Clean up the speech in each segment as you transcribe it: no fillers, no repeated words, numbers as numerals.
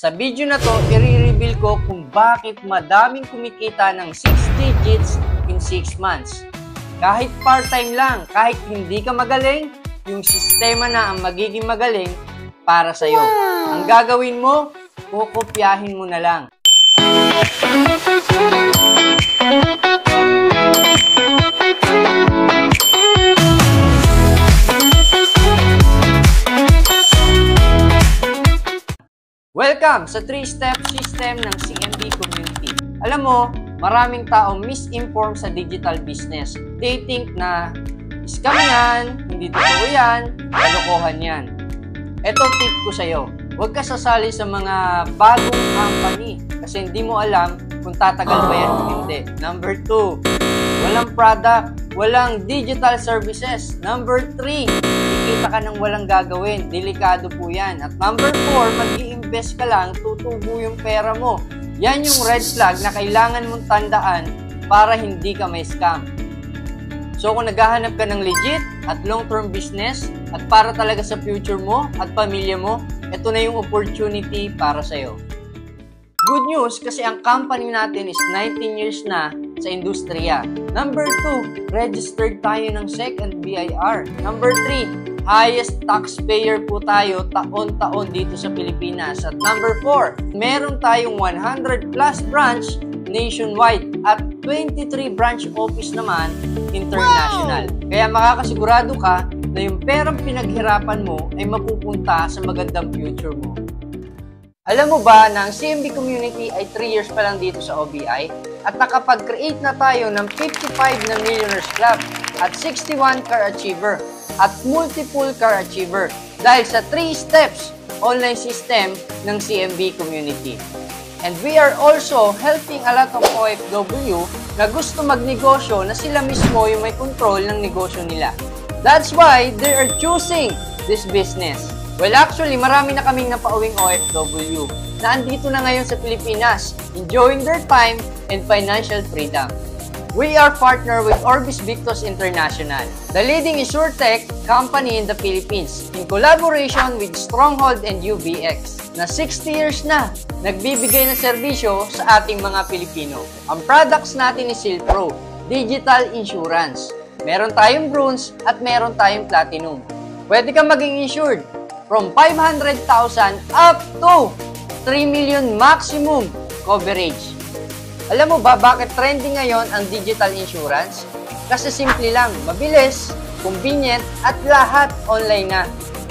Sa video na to, i-reveal ko kung bakit madaming kumikita ng 6 digits in 6 months. Kahit part-time lang, kahit hindi ka magaling, yung sistema na ang magiging magaling para sa'yo. Ang gagawin mo, kukopyahin mo na lang. Welcome sa 3-step system ng CMB community. Alam mo, maraming tao misinformed sa digital business. They think na scam yan, hindi totoo yan, kalokohan yan. Ito tip ko sa'yo, huwag ka sasali sa mga bagong company kasi hindi mo alam kung tatagal ba yan o hindi. Number 2, walang product, walang digital services. Number 3, kikita ka ng walang gagawin. Delikado po yan. At number 4, mag-i-invest ka lang, tutubo yung pera mo. Yan yung red flag na kailangan mong tandaan para hindi ka may scam. So kung naghahanap ka ng legit at long-term business at para talaga sa future mo at pamilya mo, ito na yung opportunity para sa'yo. Good news kasi ang company natin is 19 years na sa industriya. Number 2, registered tayo ng SEC and BIR. Number 3, highest taxpayer po tayo taon-taon dito sa Pilipinas. At number 4, meron tayong 100 plus branch nationwide at 23 branch office naman international. Kaya makakasigurado ka na yung perang pinaghirapan mo ay mapupunta sa magandang future mo. Alam mo ba na ang CMB community ay 3 years pa lang dito sa OBI at nakapag-create na tayo ng 55 na Millionaires Club at 61 Car Achiever at multiple Car Achiever dahil sa 3 steps online system ng CMB community. And we are also helping a lot of OFW na gusto magnegosyo na sila mismo yung may control ng negosyo nila. That's why they are choosing this business. Well, actually, marami na kaming napauwing OFW na andito na ngayon sa Pilipinas, enjoying their time and financial freedom. We are partnered with Orbis Victos International, the leading insurtech company in the Philippines, in collaboration with Stronghold and UBX, na 60 years na nagbibigay ng serbisyo sa ating mga Pilipino. Ang products natin is Silpro, digital insurance. Meron tayong bronze at meron tayong platinum. Pwede kang maging insured from 500,000 up to 3 million maximum coverage. Alam mo ba bakit trending ngayon ang digital insurance? Kasi simple lang, mabilis, convenient, at lahat online na.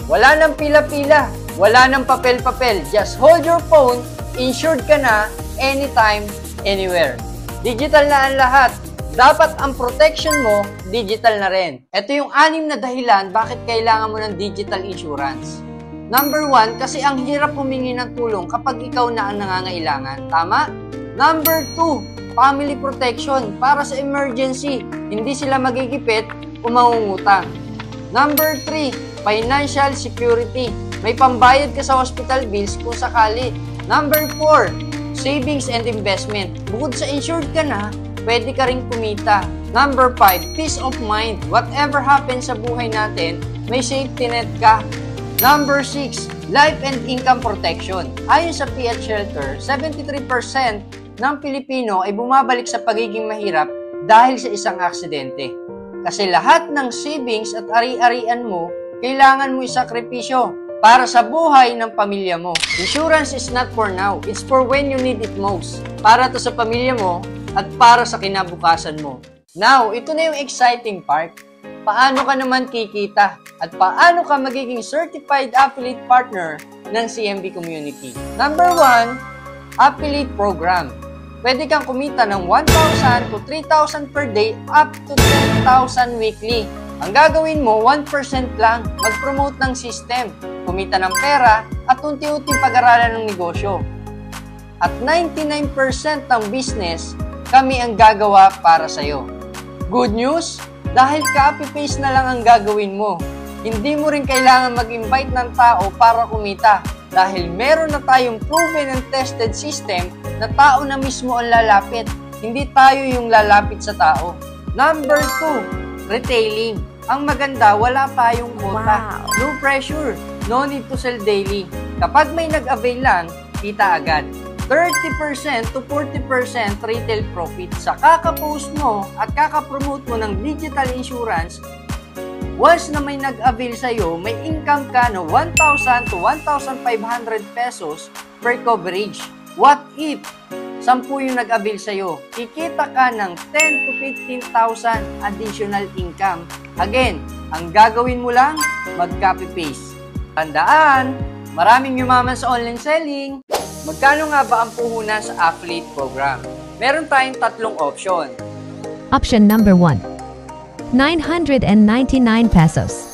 Wala nang pila-pila, wala nang papel-papel. Just hold your phone, insured ka na anytime, anywhere. Digital na ang lahat. Dapat ang protection mo, digital na rin. Ito yung 6 na dahilan bakit kailangan mo ng digital insurance. Number 1, kasi ang hirap humingi ng tulong kapag ikaw na ang nangangailangan. Tama? Number 2, family protection para sa emergency. Hindi sila magigipit o mangungutang. Number 3, financial security. May pambayad ka sa hospital bills kung sakali. Number 4, savings and investment. Bukod sa insured ka na, pwede ka rin kumita. Number 5, peace of mind. Whatever happens sa buhay natin, may safety net ka. Number 6, life and income protection. Ayon sa PH Shelter, 73% ng Pilipino ay bumabalik sa pagiging mahirap dahil sa isang aksidente. Kasi lahat ng savings at ari-arian mo, kailangan mo isakripisyo para sa buhay ng pamilya mo. Insurance is not for now, it's for when you need it most. Para to sa pamilya mo at para sa kinabukasan mo. Now, ito na yung exciting part. Paano ka naman kikita at paano ka magiging certified affiliate partner ng CMB community? Number 1, affiliate program. Pwede kang kumita ng 1,000 to 3,000 per day up to 10,000 weekly. Ang gagawin mo, 1% lang, mag-promote ng system, kumita ng pera at unti-unting pag-aralan ng negosyo. At 99% ng business, kami ang gagawa para sa'yo. Good news? Dahil copy-paste na lang ang gagawin mo. Hindi mo rin kailangan mag-invite ng tao para kumita dahil meron na tayong proven and tested system na tao na mismo ang lalapit. Hindi tayo yung lalapit sa tao. Number 2, retailing. Ang maganda, wala tayong quota. No pressure. No need to sell daily. Kapag may nag-avail lang, kita agad. 30% to 40% retail profit sa kaka-post mo at kaka-promote mo ng digital insurance. Once na may nag-avail sa'yo, may income ka na 1,000 to 1,500 pesos per coverage. What if 10 yung nag-avail sa'yo? Kikita ka ng 10 to 15,000 additional income. Again, ang gagawin mo lang, mag-copy-paste. Tandaan, maraming yumaman sa online selling. Magkano nga ba ang puhunan sa affiliate program? Meron tayong tatlong option. Option number 1. 999 pesos.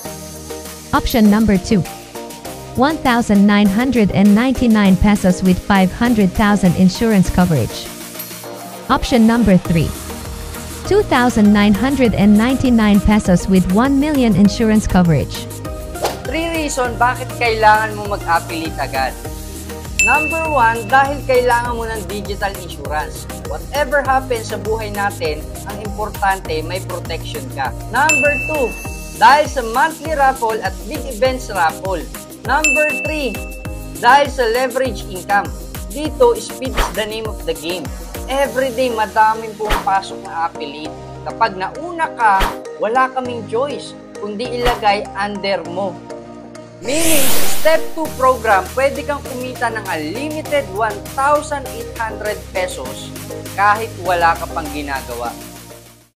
Option number 2. 1,999 pesos with 500,000 insurance coverage. Option number 3. 2,999 pesos with 1 million insurance coverage. 3 reason bakit kailangan mo mag-affiliate agad. Number 1, dahil kailangan mo ng digital insurance. Whatever happens sa buhay natin, ang importante may protection ka. Number 2, dahil sa monthly raffle at big events raffle. Number 3, dahil sa leverage income. Dito, speed is the name of the game. Everyday, madaming pumapasok na affiliate. Kapag nauna ka, wala kaming choice, kundi ilagay under mo. Meaning, Step 2 program, pwede kang kumita ng unlimited 1,800 pesos kahit wala ka pang ginagawa.